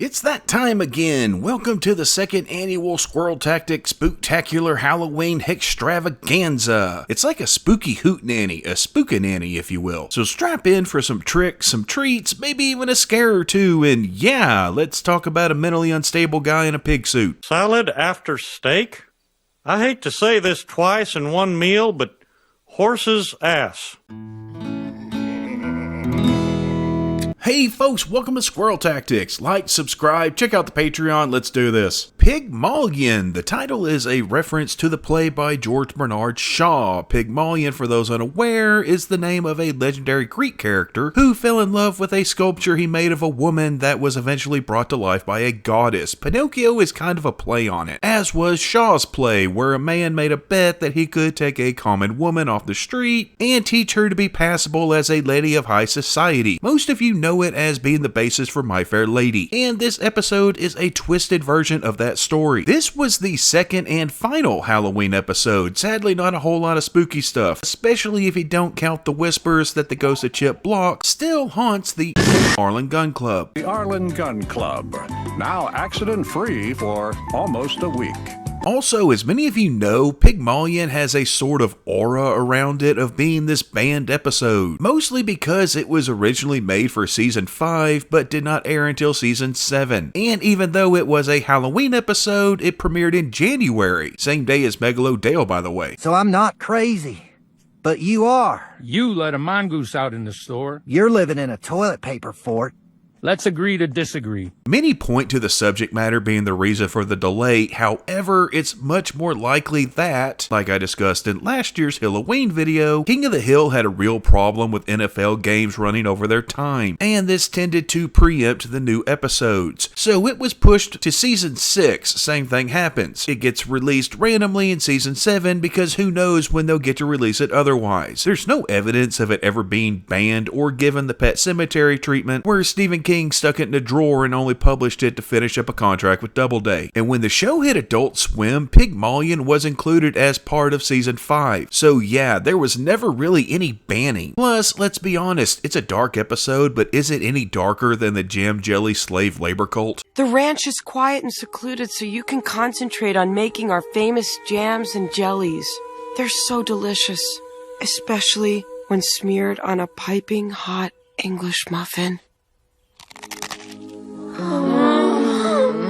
It's that time again. Welcome to the second annual Squirrel Tactics Spooktacular Halloween Hex-travaganza. It's like a spooky hootenanny, a spookinanny if you will. So strap in for some tricks, some treats, maybe even a scare or two, and yeah, let's talk about a mentally unstable guy in a pig suit. Salad after steak? I hate to say this twice in one meal, but horse's ass. Hey folks, welcome to Squirrel Tactics. Like, subscribe, check out the Patreon, let's do this. Pigmalion. The title is a reference to the play by George Bernard Shaw. Pigmalion, for those unaware, is the name of a legendary Greek character who fell in love with a sculpture he made of a woman that was eventually brought to life by a goddess. Pinocchio is kind of a play on it, as was Shaw's play, where a man made a bet that he could take a common woman off the street and teach her to be passable as a lady of high society. Most of you know it as being the basis for My Fair Lady, and this episode is a twisted version of that story. This was the second and final Halloween episode. Sadly, not a whole lot of spooky stuff, especially if you don't count the whispers that the ghost of Chip Block still haunts the Arlen Gun Club. The Arlen Gun Club, now accident-free for almost a week. Also, as many of you know, Pigmalion has a sort of aura around it of being this banned episode, mostly because it was originally made for season 5 but did not air until season 7. And even though it was a Halloween episode, it premiered in January, same day as Megalodale, by the way. So I'm not crazy, but you are. You let a mongoose out in the store. You're living in a toilet paper fort. Let's agree to disagree. Many point to the subject matter being the reason for the delay. However, it's much more likely that, like I discussed in last year's Halloween video, King of the Hill had a real problem with NFL games running over their time, and this tended to preempt the new episodes. So it was pushed to season 6, same thing happens. It gets released randomly in season 7 because who knows when they'll get to release it otherwise. There's no evidence of it ever being banned or given the Pet Sematary treatment where Stephen King stuck it in a drawer and only published it to finish up a contract with Doubleday. And when the show hit Adult Swim, Pigmalion was included as part of season 5. So yeah, there was never really any banning. Plus, let's be honest, it's a dark episode, but is it any darker than the jam jelly slave labor cult? The ranch is quiet and secluded so you can concentrate on making our famous jams and jellies. They're so delicious, especially when smeared on a piping hot English muffin.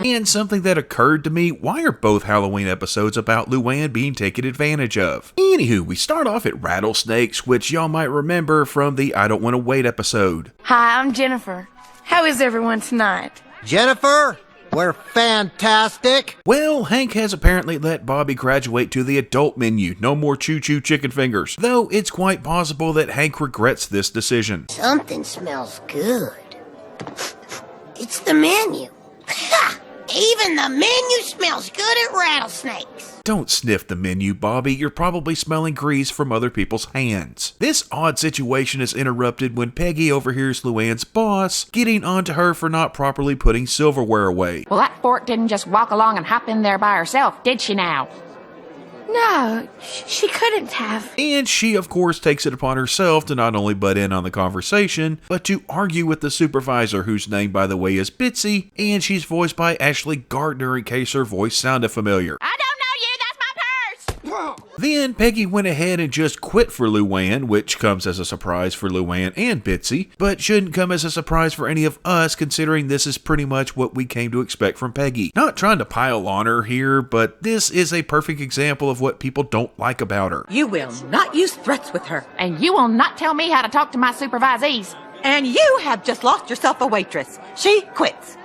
And something that occurred to me, why are both Halloween episodes about Luann being taken advantage of? Anywho, we start off at rattlesnakes, which y'all might remember from the I Don't Want to Wait episode. Hi, I'm Jennifer. How is everyone tonight? Jennifer, we're fantastic. Well, Hank has apparently let Bobby graduate to the adult menu, no more choo-choo chicken fingers, though it's quite possible that Hank regrets this decision. Something smells good. It's the menu. Ha! Even the menu smells good at rattlesnakes. Don't sniff the menu, Bobby. You're probably smelling grease from other people's hands. This odd situation is interrupted when Peggy overhears Luann's boss getting onto her for not properly putting silverware away. Well, that fork didn't just walk along and hop in there by herself, did she now? No, she couldn't have. And she, of course, takes it upon herself to not only butt in on the conversation, but to argue with the supervisor, whose name, by the way, is Bitsy, and she's voiced by Ashley Gardner in case her voice sounded familiar. I don't know you, that's my purse! Then Peggy went ahead and just quit for Luann, which comes as a surprise for Luann and Bitsy, but shouldn't come as a surprise for any of us considering this is pretty much what we came to expect from Peggy. Not trying to pile on her here, but this is a perfect example of what people don't like about her. You will not use threats with her. And you will not tell me how to talk to my supervisees. And you have just lost yourself a waitress. She quits.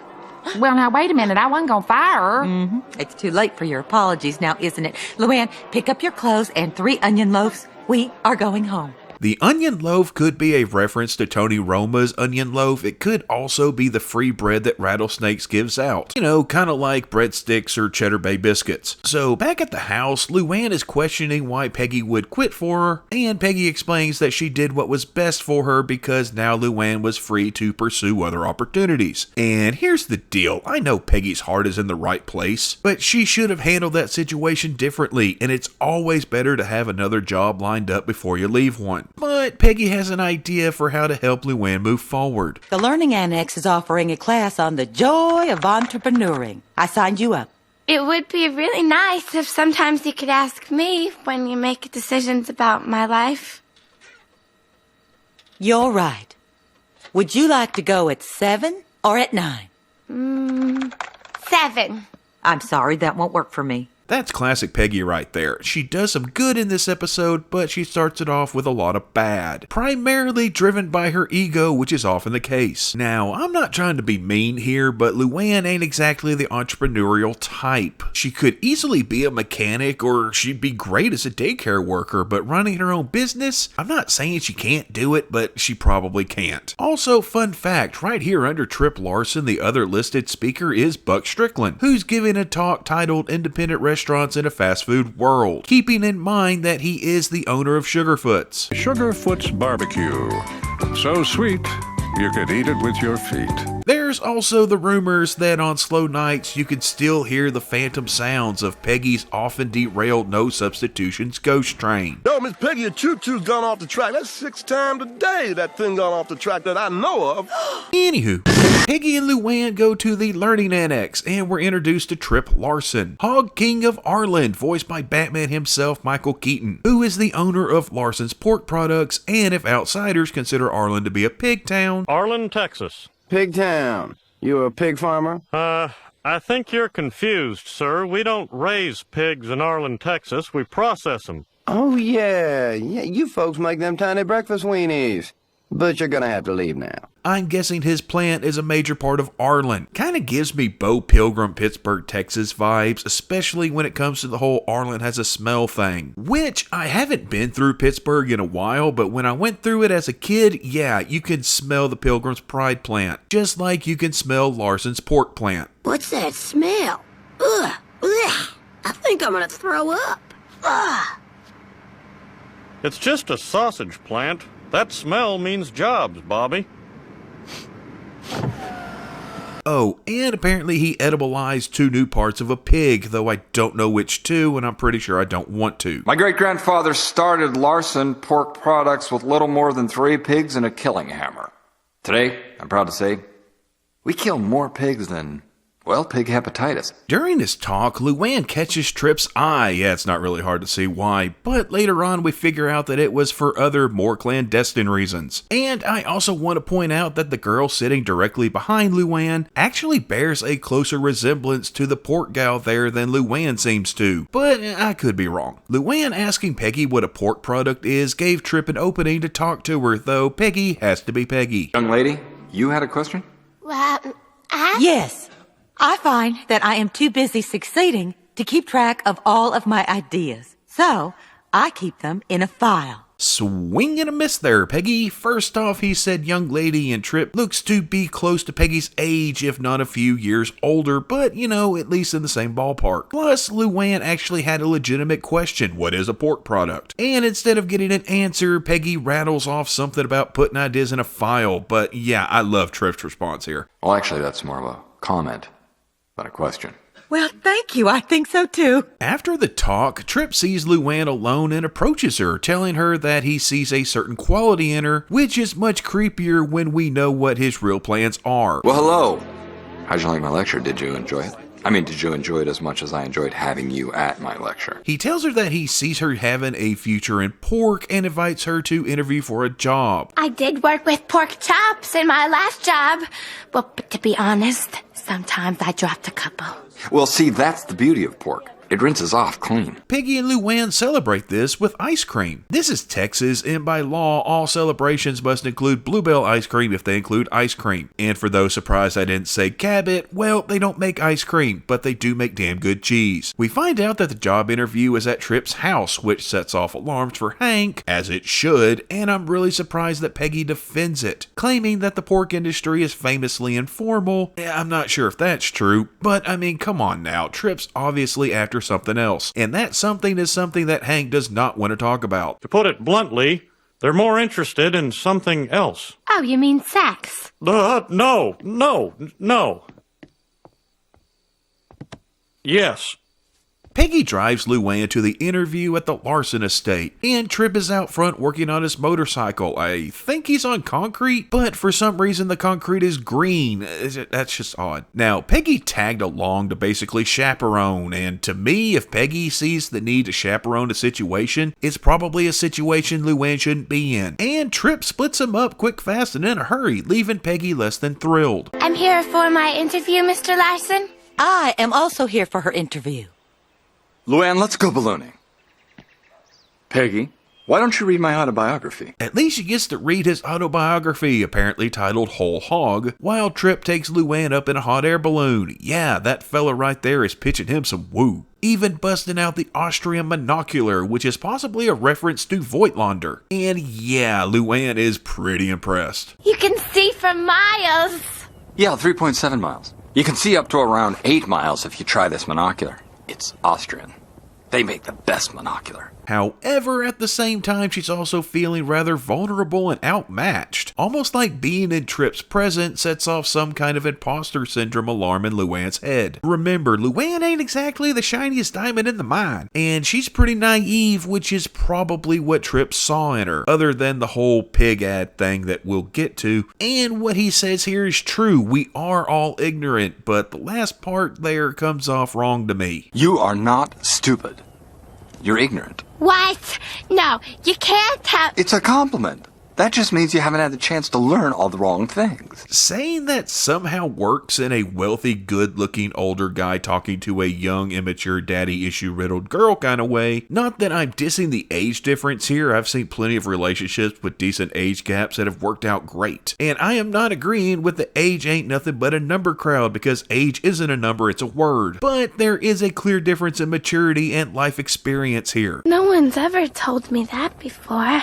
Well, now, wait a minute. I wasn't going to fire her. It's too late for your apologies now, isn't it? Luann, pick up your clothes and 3 onion loaves. We are going home. The onion loaf could be a reference to Tony Roma's onion loaf. It could also be the free bread that Rattlesnakes gives out. You know, kind of like breadsticks or Cheddar Bay biscuits. So back at the house, Luann is questioning why Peggy would quit for her, and Peggy explains that she did what was best for her because now Luann was free to pursue other opportunities. And here's the deal. I know Peggy's heart is in the right place, but she should have handled that situation differently, and it's always better to have another job lined up before you leave one. But Peggy has an idea for how to help Luann move forward. The Learning Annex is offering a class on the joy of entrepreneuring. I signed you up. It would be really nice if sometimes you could ask me when you make decisions about my life. You're right. Would you like to go at 7 or at 9? 7. I'm sorry, that won't work for me. That's classic Peggy right there. She does some good in this episode, but she starts it off with a lot of bad. Primarily driven by her ego, which is often the case. Now, I'm not trying to be mean here, but Luann ain't exactly the entrepreneurial type. She could easily be a mechanic, or she'd be great as a daycare worker, but running her own business? I'm not saying she can't do it, but she probably can't. Also, fun fact, right here under Trip Larson, the other listed speaker is Buck Strickland, who's giving a talk titled Independent Restaurants in a Fast Food World, keeping in mind that he is the owner of Sugarfoot's. Sugarfoot's Barbecue. So sweet, you could eat it with your feet. There's also the rumors that on slow nights you can still hear the phantom sounds of Peggy's often derailed no substitutions ghost train. Yo, Miss Peggy, a choo-choo's gone off the track. That's 6 times a day that thing gone off the track that I know of. Anywho, Peggy and Luann go to the Learning Annex, and we're introduced to Trip Larson, Hog King of Arlen, voiced by Batman himself, Michael Keaton, who is the owner of Larson's Pork Products, and if outsiders consider Arlen to be a pig town, Arlen, Texas. Pigtown. You a pig farmer? I think you're confused, sir. We don't raise pigs in Arlen, Texas. We process them. Oh, yeah. You folks make them tiny breakfast weenies. But you're gonna have to leave now. I'm guessing his plant is a major part of Arlen. Kinda gives me Bo Pilgrim, Pittsburgh, Texas vibes, especially when it comes to the whole Arlen has a smell thing. Which, I haven't been through Pittsburgh in a while, but when I went through it as a kid, yeah, you can smell the Pilgrim's Pride plant. Just like you can smell Larson's pork plant. What's that smell? Ugh. Ugh. I think I'm gonna throw up. Ugh. It's just a sausage plant. That smell means jobs, Bobby. Oh, and apparently he edibilized 2 new parts of a pig, though I don't know which 2, and I'm pretty sure I don't want to. My great-grandfather started Larson Pork Products with little more than 3 pigs and a killing hammer. Today, I'm proud to say, we kill more pigs than, well, pig hepatitis. During this talk, Luann catches Trip's eye. Yeah, it's not really hard to see why, but later on we figure out that it was for other, more clandestine reasons. And I also want to point out that the girl sitting directly behind Luann actually bears a closer resemblance to the pork gal there than Luann seems to, but I could be wrong. Luann asking Peggy what a pork product is gave Trip an opening to talk to her, though Peggy has to be Peggy. Young lady, you had a question? Yes. I find that I am too busy succeeding to keep track of all of my ideas. So, I keep them in a file. Swing and a miss there, Peggy. First off, he said young lady, and Trip looks to be close to Peggy's age, if not a few years older, but, you know, at least in the same ballpark. Plus, Luann actually had a legitimate question: what is a pork product? And instead of getting an answer, Peggy rattles off something about putting ideas in a file, but yeah, I love Trip's response here. Well, actually, that's more of a comment than a question. Well, thank you. I think so too. After the talk, Trip sees Luann alone and approaches her, telling her that he sees a certain quality in her, which is much creepier when we know what his real plans are. Well, hello. How'd you like my lecture? Did you enjoy it? I mean, did you enjoy it as much as I enjoyed having you at my lecture? He tells her that he sees her having a future in pork and invites her to interview for a job. I did work with pork chops in my last job. Well, but to be honest, sometimes I dropped a couple. Well, see, that's the beauty of pork. It rinses off clean. Peggy and Luann celebrate this with ice cream. This is Texas, and by law, all celebrations must include Bluebell ice cream if they include ice cream. And for those surprised I didn't say Cabot, well, they don't make ice cream, but they do make damn good cheese. We find out that the job interview is at Trip's house, which sets off alarms for Hank, as it should, and I'm really surprised that Peggy defends it, claiming that the pork industry is famously informal. I'm not sure if that's true, but I mean, come on now, Trip's obviously after something else, and that something is something that Hank does not want to talk about. To put it bluntly, they're more interested in something else. Oh, you mean sex? No. Yes. Peggy drives Luann to the interview at the Larson estate, and Tripp is out front working on his motorcycle. I think he's on concrete, but for some reason the concrete is green. That's just odd. Now, Peggy tagged along to basically chaperone, and to me, if Peggy sees the need to chaperone a situation, it's probably a situation Luann shouldn't be in. And Tripp splits him up quick, fast, and in a hurry, leaving Peggy less than thrilled. I'm here for my interview, Mr. Larson. I am also here for her interview. Luann, let's go ballooning. Peggy, why don't you read my autobiography? At least she gets to read his autobiography, apparently titled Whole Hog, while Tripp takes Luann up in a hot air balloon. Yeah, that fella right there is pitching him some woo. Even busting out the Austrian monocular, which is possibly a reference to Voigtlander. And yeah, Luann is pretty impressed. You can see for miles. Yeah, 3.7 miles. You can see up to around 8 miles if you try this monocular. It's Austrian. They make the best monocular. However, at the same time, she's also feeling rather vulnerable and outmatched. Almost like being in Tripp's presence sets off some kind of imposter syndrome alarm in Luann's head. Remember, Luann ain't exactly the shiniest diamond in the mine, and she's pretty naive, which is probably what Tripp saw in her, other than the whole pig ad thing that we'll get to. And what he says here is true, we are all ignorant, but the last part there comes off wrong to me. You are not stupid. You're ignorant. What? No, you can't have... It's a compliment. That just means you haven't had the chance to learn all the wrong things. Saying that somehow works in a wealthy, good-looking older guy talking to a young, immature, daddy-issue-riddled girl kind of way. Not that I'm dissing the age difference here. I've seen plenty of relationships with decent age gaps that have worked out great. And I am not agreeing with the age ain't nothing but a number crowd, because age isn't a number, it's a word. But there is a clear difference in maturity and life experience here. No one's ever told me that before.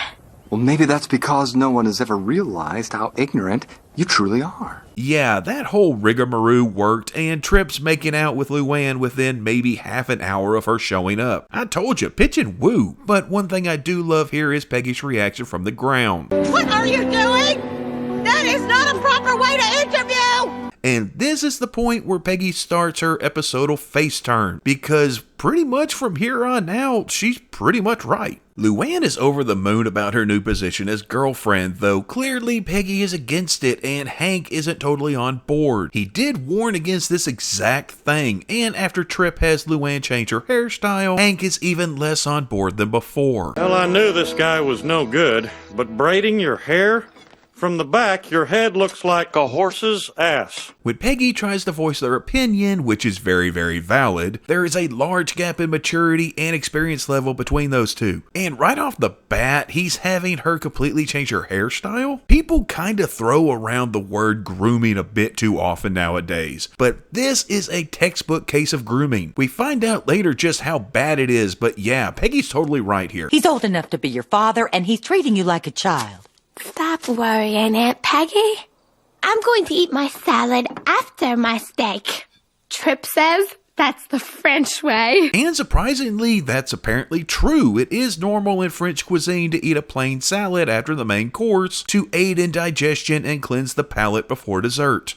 Well, maybe that's because no one has ever realized how ignorant you truly are. Yeah, that whole rigmarole worked, and Tripp's making out with Luann within maybe half an hour of her showing up. I told you, pitch and woo. But one thing I do love here is Peggy's reaction from the ground. What are you doing? That is not a proper way to interview! And this is the point where Peggy starts her episodal face turn, because pretty much from here on out, she's pretty much right. Luann is over the moon about her new position as girlfriend, though clearly Peggy is against it and Hank isn't totally on board. He did warn against this exact thing, and after Tripp has Luann change her hairstyle, Hank is even less on board than before. Well, I knew this guy was no good, but braiding your hair? From the back, your head looks like a horse's ass. When Peggy tries to voice their opinion, which is very, very valid, there is a large gap in maturity and experience level between those two. And right off the bat, he's having her completely change her hairstyle? People kind of throw around the word grooming a bit too often nowadays, but this is a textbook case of grooming. We find out later just how bad it is, but yeah, Peggy's totally right here. He's old enough to be your father, and he's treating you like a child. Stop worrying, Aunt Peggy. I'm going to eat my salad after my steak. Tripp says that's the French way. And surprisingly, that's apparently true. It is normal in French cuisine to eat a plain salad after the main course to aid in digestion and cleanse the palate before dessert.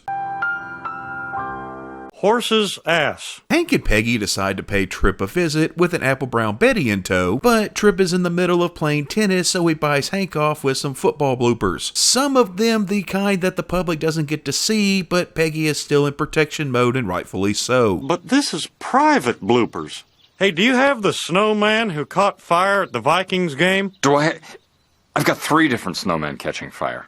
Horse's ass. Hank and Peggy decide to pay Tripp a visit with an apple brown Betty in tow, but Tripp is in the middle of playing tennis, so he buys Hank off with some football bloopers. Some of them the kind that the public doesn't get to see, but Peggy is still in protection mode, and rightfully so. But this is private bloopers. Hey, do you have the snowman who caught fire at the Vikings game? I've got 3 different snowmen catching fire.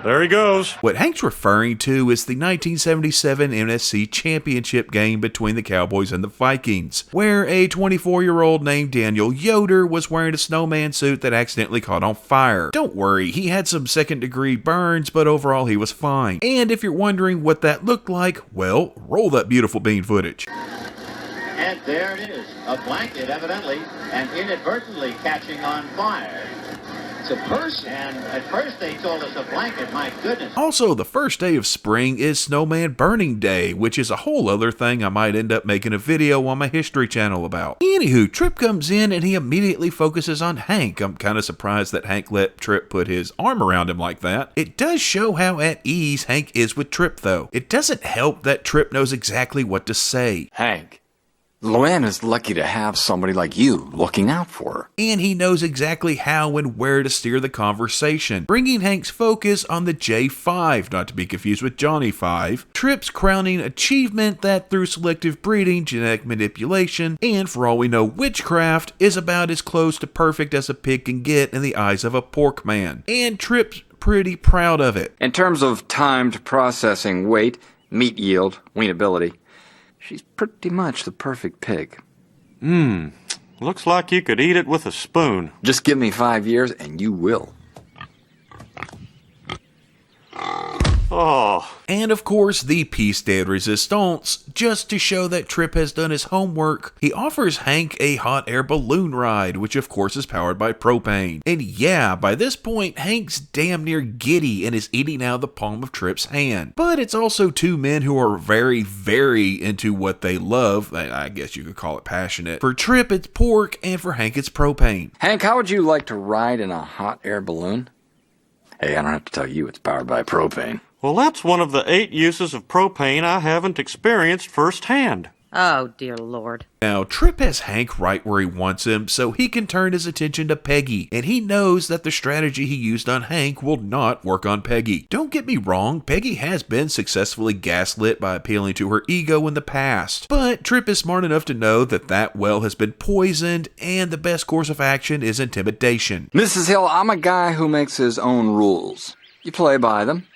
There he goes. What Hank's referring to is the 1977 NFC Championship game between the Cowboys and the Vikings, where a 24-year-old named Daniel Yoder was wearing a snowman suit that accidentally caught on fire. Don't worry, he had some second-degree burns, but overall he was fine. And if you're wondering what that looked like, well, roll that beautiful bean footage. And there it is, a blanket evidently and inadvertently catching on fire. It's a person. And at first they told us a blanket, my goodness. Also, the first day of spring is Snowman Burning Day, which is a whole other thing I might end up making a video on my history channel about. Anywho, Trip comes in and he immediately focuses on Hank. I'm kind of surprised that Hank let Trip put his arm around him like that. It does show how at ease Hank is with Trip though. It doesn't help that Trip knows exactly what to say. Hank, Luann is lucky to have somebody like you looking out for her. And he knows exactly how and where to steer the conversation, bringing Hank's focus on the J5, not to be confused with Johnny 5, Trip's crowning achievement that through selective breeding, genetic manipulation, and for all we know witchcraft, is about as close to perfect as a pig can get in the eyes of a pork man. And Trip's pretty proud of it. In terms of timed processing, weight, meat yield, weanability, she's pretty much the perfect pig. Looks like you could eat it with a spoon. Just give me 5 years and you will. Oh. And of course, the piece de resistance, just to show that Trip has done his homework, he offers Hank a hot air balloon ride, which of course is powered by propane. And yeah, by this point, Hank's damn near giddy and is eating out of the palm of Trip's hand. But it's also two men who are very, very into what they love. I guess you could call it passionate. For Trip, it's pork, and for Hank, it's propane. Hank, how would you like to ride in a hot air balloon? Hey, I don't have to tell you it's powered by propane. Well, that's one of the 8 uses of propane I haven't experienced firsthand. Oh, dear Lord. Now, Trip has Hank right where he wants him, so he can turn his attention to Peggy, and he knows that the strategy he used on Hank will not work on Peggy. Don't get me wrong, Peggy has been successfully gaslit by appealing to her ego in the past, but Trip is smart enough to know that that well has been poisoned, and the best course of action is intimidation. Mrs. Hill, I'm a guy who makes his own rules. You play by them,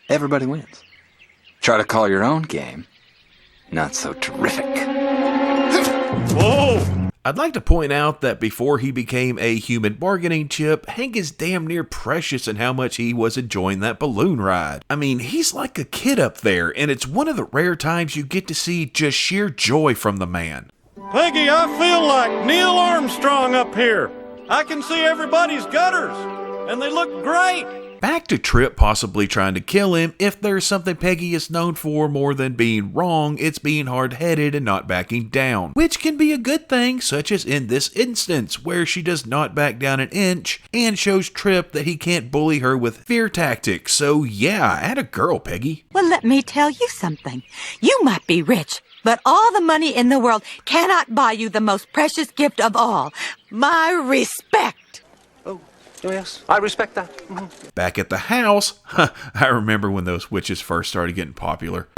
everybody wins. Try to call your own game, not so terrific. Whoa! I'd like to point out that before he became a human bargaining chip, Hank is damn near precious in how much he was enjoying that balloon ride. I mean, he's like a kid up there, and it's one of the rare times you get to see just sheer joy from the man. Peggy, I feel like Neil Armstrong up here. I can see everybody's gutters, and they look great. Back to Trip possibly trying to kill him. If there's something Peggy is known for more than being wrong, it's being hard-headed and not backing down, which can be a good thing, such as in this instance, where she does not back down an inch and shows Trip that he can't bully her with fear tactics. So yeah, atta girl, Peggy. Well, let me tell you something. You might be rich, but all the money in the world cannot buy you the most precious gift of all, my respect. Yes, I respect that. Back at the house, I remember when those witches first started getting popular.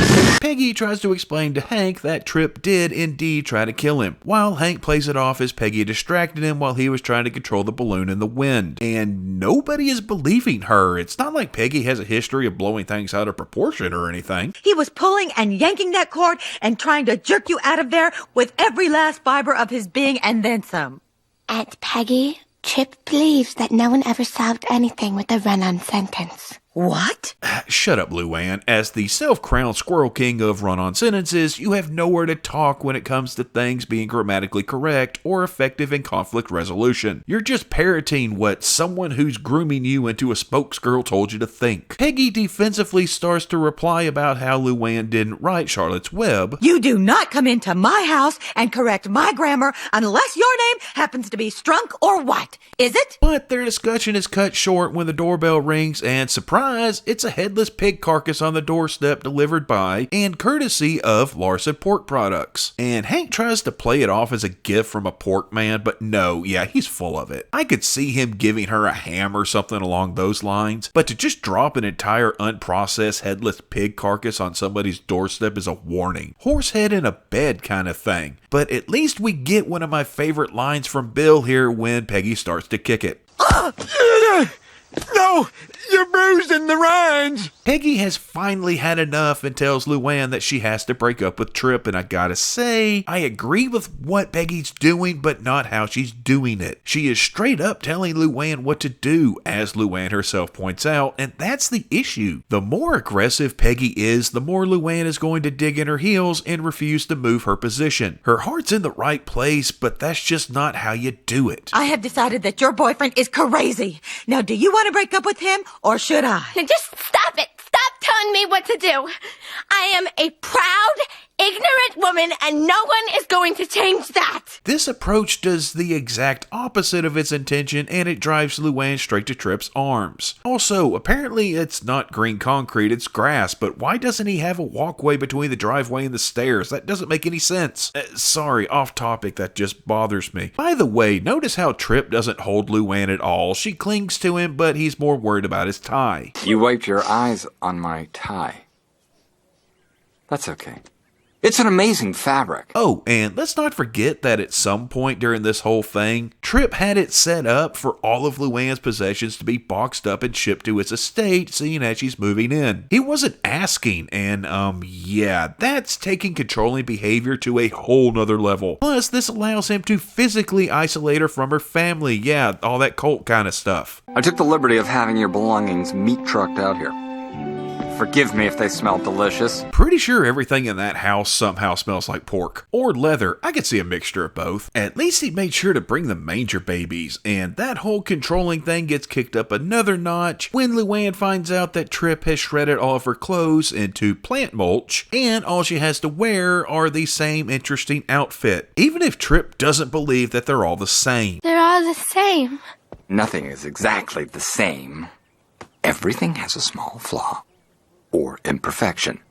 Peggy tries to explain to Hank that Trip did indeed try to kill him, while Hank plays it off as Peggy distracted him while he was trying to control the balloon in the wind. And nobody is believing her. It's not like Peggy has a history of blowing things out of proportion or anything. He was pulling and yanking that cord and trying to jerk you out of there with every last fiber of his being and then some. Aunt Peggy, Trip believes that no one ever solved anything with a run-on sentence. What? Shut up, Luann. As the self-crowned Squirrel King of run-on sentences, you have nowhere to talk when it comes to things being grammatically correct or effective in conflict resolution. You're just parroting what someone who's grooming you into a spokesgirl told you to think. Peggy defensively starts to reply about how Luann didn't write Charlotte's Web. You do not come into my house and correct my grammar unless your name happens to be Strunk or White, is it? But their discussion is cut short when the doorbell rings and surprise, it's a headless pig carcass on the doorstep delivered by and courtesy of Larson Pork Products. And Hank tries to play it off as a gift from a pork man, but no, yeah, he's full of it. I could see him giving her a ham or something along those lines, but to just drop an entire unprocessed headless pig carcass on somebody's doorstep is a warning. Horsehead in a bed kind of thing. But at least we get one of my favorite lines from Bill here when Peggy starts to kick it. No! You're bruising the rinds! Peggy has finally had enough and tells Luann that she has to break up with Tripp, and I gotta say, I agree with what Peggy's doing, but not how she's doing it. She is straight up telling Luann what to do, as Luann herself points out, and that's the issue. The more aggressive Peggy is, the more Luann is going to dig in her heels and refuse to move her position. Her heart's in the right place, but that's just not how you do it. I have decided that your boyfriend is crazy. Now, do you want to break up with him, or should I? Now just stop it. Stop telling me what to do. I am a proud, ignorant woman, and no one is going to change that. This approach does the exact opposite of its intention, and it drives Luann straight to Tripp's arms. Also, apparently it's not green concrete, it's grass, but why doesn't he have a walkway between the driveway and the stairs? That doesn't make any sense. Sorry, off topic, that just bothers me. By the way, notice how Tripp doesn't hold Luann at all. She clings to him, but he's more worried about his tie. You wiped your eyes on my tie. That's okay. It's an amazing fabric. Oh, and let's not forget that at some point during this whole thing, Tripp had it set up for all of Luann's possessions to be boxed up and shipped to his estate, seeing as she's moving in. He wasn't asking, and yeah, that's taking controlling behavior to a whole nother level. Plus, this allows him to physically isolate her from her family. Yeah, all that cult kind of stuff. I took the liberty of having your belongings meat trucked out here. Forgive me if they smell delicious. Pretty sure everything in that house somehow smells like pork. Or leather. I could see a mixture of both. At least he made sure to bring the manger babies, and that whole controlling thing gets kicked up another notch when Luann finds out that Tripp has shredded all of her clothes into plant mulch, and all she has to wear are the same interesting outfit. Even if Tripp doesn't believe that they're all the same. They're all the same. Nothing is exactly the same. Everything has a small flaw. Or imperfection.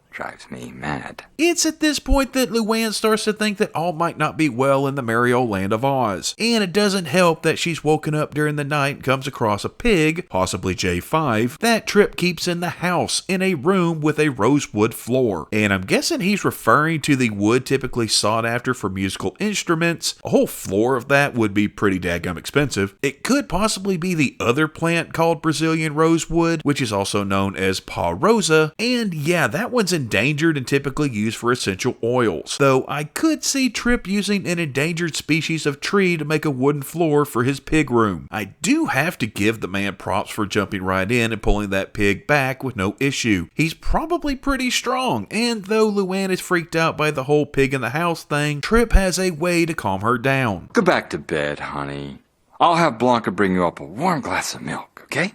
Drives me mad. It's at this point that Luann starts to think that all might not be well in the merry old land of Oz. And it doesn't help that she's woken up during the night and comes across a pig, possibly J5, that Tripp keeps in the house in a room with a rosewood floor. And I'm guessing he's referring to the wood typically sought after for musical instruments. A whole floor of that would be pretty daggum expensive. It could possibly be the other plant called Brazilian rosewood, which is also known as Pa Rosa. And yeah, that one's endangered and typically used for essential oils, though I could see Tripp using an endangered species of tree to make a wooden floor for his pig room. I do have to give the man props for jumping right in and pulling that pig back with no issue. He's probably pretty strong, and though Luann is freaked out by the whole pig in the house thing, Tripp has a way to calm her down. Go back to bed, honey. I'll have Blanca bring you up a warm glass of milk, okay?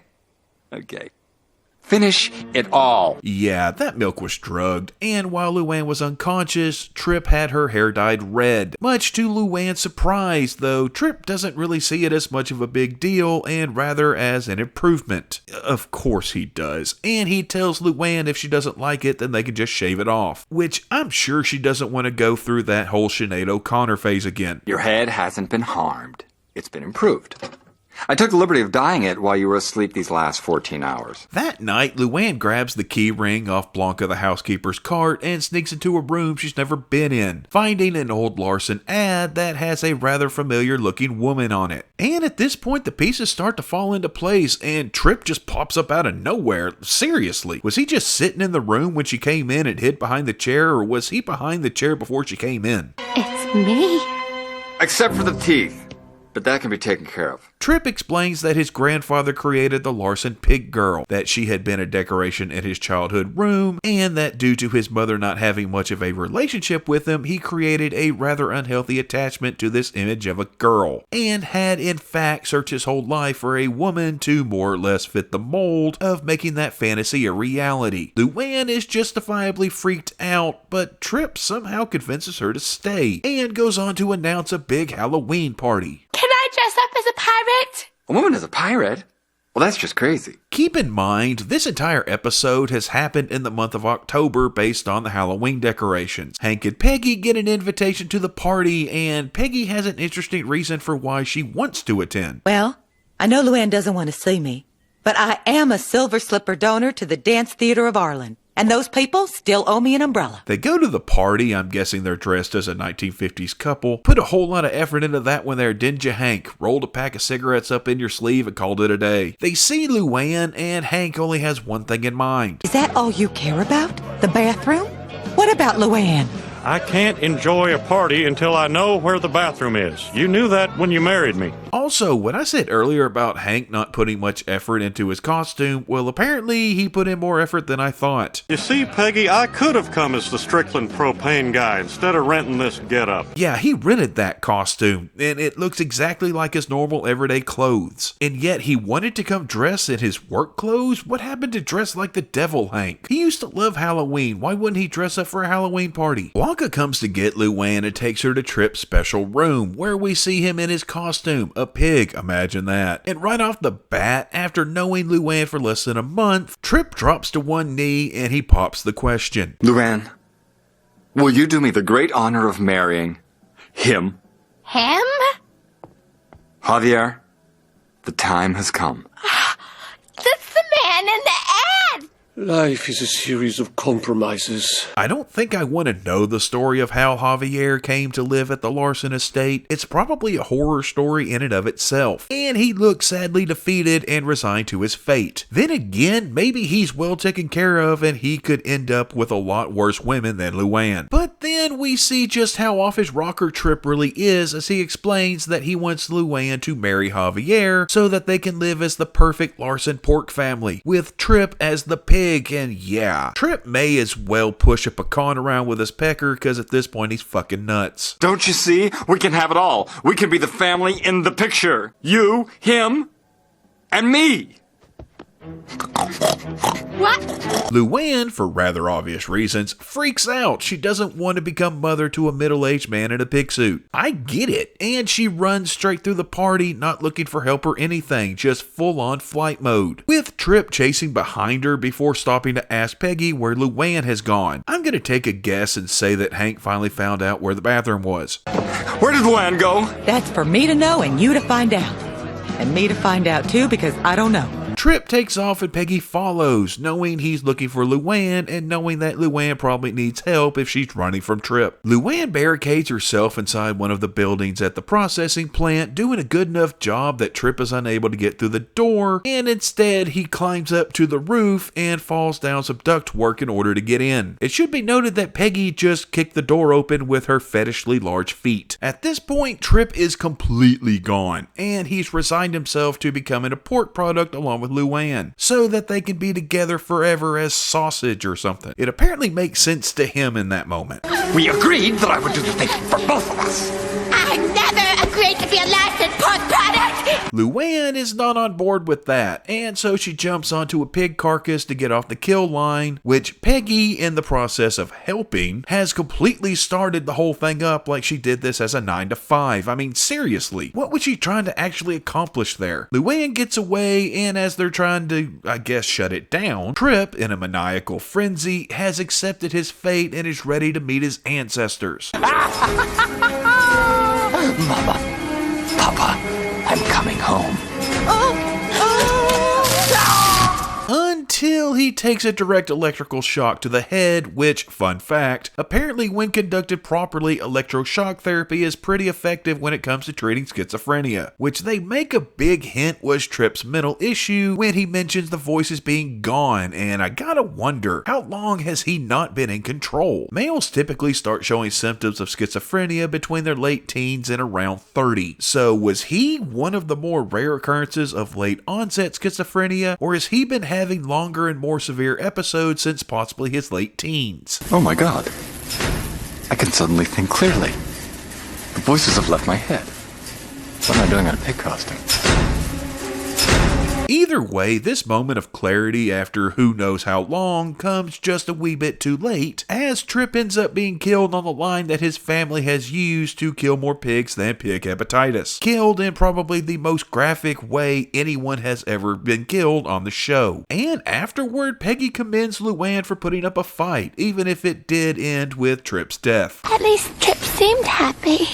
Okay. Finish it all. Yeah, that milk was drugged, and while Luann was unconscious, Tripp had her hair dyed red. Much to Luann's surprise, though, Tripp doesn't really see it as much of a big deal, and rather as an improvement. Of course he does, and he tells Luann if she doesn't like it, then they can just shave it off. Which I'm sure she doesn't want to go through that whole Sinead O'Connor phase again. Your head hasn't been harmed. It's been improved. I took the liberty of dyeing it while you were asleep these last 14 hours. That night, Luann grabs the key ring off Blanca the housekeeper's cart and sneaks into a room she's never been in, finding an old Larson ad that has a rather familiar looking woman on it. And at this point, the pieces start to fall into place, and Tripp just pops up out of nowhere. Seriously, was he just sitting in the room when she came in and hid behind the chair, or was he behind the chair before she came in? It's me. Except for the teeth. But that can be taken care of. Tripp explains that his grandfather created the Larson pig girl, that she had been a decoration in his childhood room, and that due to his mother not having much of a relationship with him, he created a rather unhealthy attachment to this image of a girl, and had in fact searched his whole life for a woman to more or less fit the mold of making that fantasy a reality. Luann is justifiably freaked out, but Tripp somehow convinces her to stay, and goes on to announce a big Halloween party. Can I dress up as a pirate? A woman is a pirate? Well, that's just crazy. Keep in mind, this entire episode has happened in the month of October based on the Halloween decorations. Hank and Peggy get an invitation to the party, and Peggy has an interesting reason for why she wants to attend. Well, I know Luann doesn't want to see me, but I am a silver slipper donor to the Dance Theater of Arlen. And those people still owe me an umbrella. They go to the party. I'm guessing they're dressed as a 1950s couple. Put a whole lot of effort into that when they're didn't you, Hank? Rolled a pack of cigarettes up in your sleeve and called it a day. They see Luann, and Hank only has one thing in mind. Is that all you care about? The bathroom? What about Luann? I can't enjoy a party until I know where the bathroom is. You knew that when you married me. Also, when I said earlier about Hank not putting much effort into his costume, well, apparently he put in more effort than I thought. You see, Peggy, I could have come as the Strickland propane guy instead of renting this getup. Yeah, he rented that costume, and it looks exactly like his normal everyday clothes. And yet he wanted to come dress in his work clothes? What happened to dress like the devil, Hank? He used to love Halloween. Why wouldn't he dress up for a Halloween party? Blanca comes to get Luann and takes her to Tripp's special room, where we see him in his costume, a pig, imagine that. And right off the bat, after knowing Luann for less than a month, Tripp drops to one knee and he pops the question. Luann, will you do me the great honor of marrying him? Him? Javier, the time has come. That's the man in the ad! Life is a series of compromises. I don't think I want to know the story of how Javier came to live at the Larson estate. It's probably a horror story in and of itself. And he looks sadly defeated and resigned to his fate. Then again, maybe he's well taken care of and he could end up with a lot worse women than Luann. But then we see just how off his rocker Tripp really is as he explains that he wants Luann to marry Javier so that they can live as the perfect Larson pork family, with Tripp as the pig. And yeah, Tripp may as well push a pecan around with his pecker because at this point he's fucking nuts. Don't you see? We can have it all. We can be the family in the picture. You, him, and me. What? Luann, for rather obvious reasons, freaks out. She doesn't want to become mother to a middle-aged man in a pig suit. I get it. And she runs straight through the party, not looking for help or anything, just full-on flight mode, with Tripp chasing behind her before stopping to ask Peggy where Luann has gone. I'm going to take a guess and say that Hank finally found out where the bathroom was. Where did Luann go? That's for me to know and you to find out. And me to find out too, because I don't know. Tripp takes off and Peggy follows, knowing he's looking for Luann and knowing that Luann probably needs help if she's running from Tripp. Luann barricades herself inside one of the buildings at the processing plant, doing a good enough job that Tripp is unable to get through the door, and instead he climbs up to the roof and falls down some ductwork in order to get in. It should be noted that Peggy just kicked the door open with her fetishly large feet. At this point, Tripp is completely gone, and he's resigned himself to becoming a pork product along with Luann, so that they can be together forever as sausage or something. It apparently makes sense to him in that moment. We agreed that I would do the thing for both of us. I never agreed to be a licensed pork product! Luann is not on board with that, and so she jumps onto a pig carcass to get off the kill line, which Peggy, in the process of helping, has completely started the whole thing up like she did this as a 9 to 5. I mean, seriously, what was she trying to actually accomplish there? Luann gets away, and as they're trying to, I guess, shut it down, Tripp, in a maniacal frenzy, has accepted his fate and is ready to meet his ancestors. Mama, Papa, I'm coming home. Until he takes a direct electrical shock to the head, which, fun fact, apparently when conducted properly, electroshock therapy is pretty effective when it comes to treating schizophrenia, which they make a big hint was Tripp's mental issue when he mentions the voices being gone, and I gotta wonder, how long has he not been in control? Males typically start showing symptoms of schizophrenia between their late teens and around 30, so was he one of the more rare occurrences of late onset schizophrenia, or has he been having longer and more severe episodes since possibly his late teens? Oh my god. I can suddenly think clearly. The voices have left my head. What am I doing in a pig costume? Either way, this moment of clarity after who knows how long comes just a wee bit too late, as Tripp ends up being killed on the line that his family has used to kill more pigs than pig hepatitis. Killed in probably the most graphic way anyone has ever been killed on the show. And afterward, Peggy commends Luann for putting up a fight, even if it did end with Tripp's death. At least Tripp seemed happy.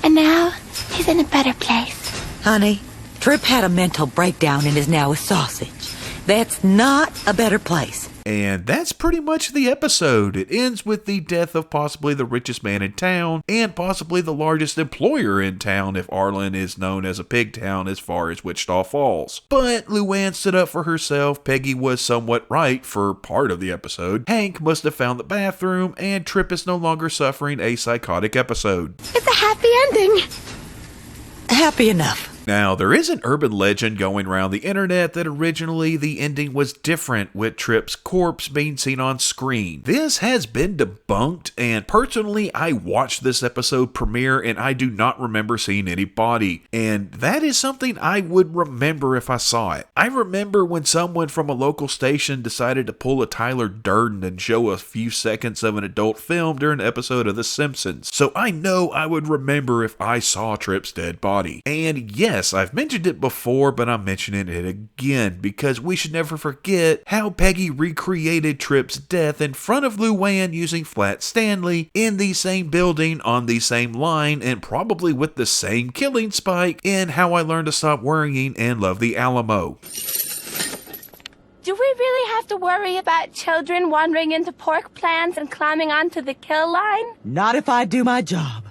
And now he's in a better place. Honey, Tripp had a mental breakdown and is now a sausage. That's not a better place. And that's pretty much the episode. It ends with the death of possibly the richest man in town, and possibly the largest employer in town if Arlen is known as a pig town as far as Wichita Falls. But Luann stood up for herself, Peggy was somewhat right for part of the episode, Hank must have found the bathroom, and Trip is no longer suffering a psychotic episode. It's a happy ending. Happy enough. Now, there is an urban legend going around the internet that originally the ending was different, with Trip's corpse being seen on screen. This has been debunked, and personally, I watched this episode premiere and I do not remember seeing any body, and that is something I would remember if I saw it. I remember when someone from a local station decided to pull a Tyler Durden and show a few seconds of an adult film during an episode of The Simpsons, so I know I would remember if I saw Trip's dead body. And yes, I've mentioned it before, but I'm mentioning it again because we should never forget how Peggy recreated Trip's death in front of Luann using Flat Stanley in the same building on the same line and probably with the same killing spike in How I Learned to Stop Worrying and Love the Alamo. Do we really have to worry about children wandering into pork plants and climbing onto the kill line? Not if I do my job.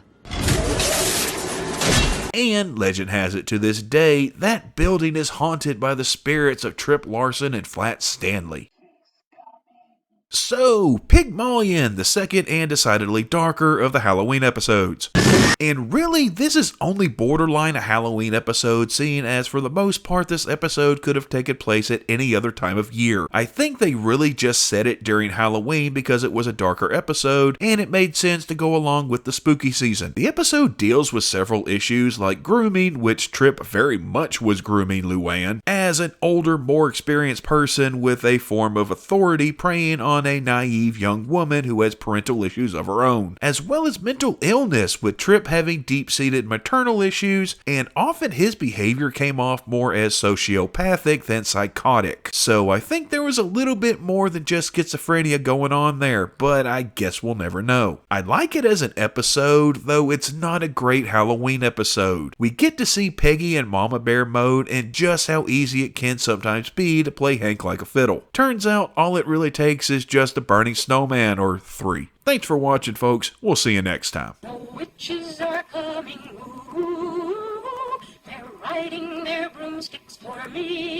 And legend has it to this day, that building is haunted by the spirits of Trip Larson and Flat Stanley. So, Pigmalion, the second and decidedly darker of the Halloween episodes. And really, this is only borderline a Halloween episode, seeing as for the most part this episode could have taken place at any other time of year. I think they really just set it during Halloween because it was a darker episode, and it made sense to go along with the spooky season. The episode deals with several issues like grooming, which Trip very much was grooming Luann, as an older, more experienced person with a form of authority preying on a naive young woman who has parental issues of her own, as well as mental illness, with Trip having deep-seated maternal issues, and often his behavior came off more as sociopathic than psychotic. So I think there was a little bit more than just schizophrenia going on there, but I guess we'll never know. I like it as an episode, though it's not a great Halloween episode. We get to see Peggy in Mama Bear mode and just how easy it can sometimes be to play Hank like a fiddle. Turns out all it really takes is just a burning snowman or 3. Thanks for watching, folks. We'll see you next time. The witches are coming, ooh, they're riding their broomsticks for me.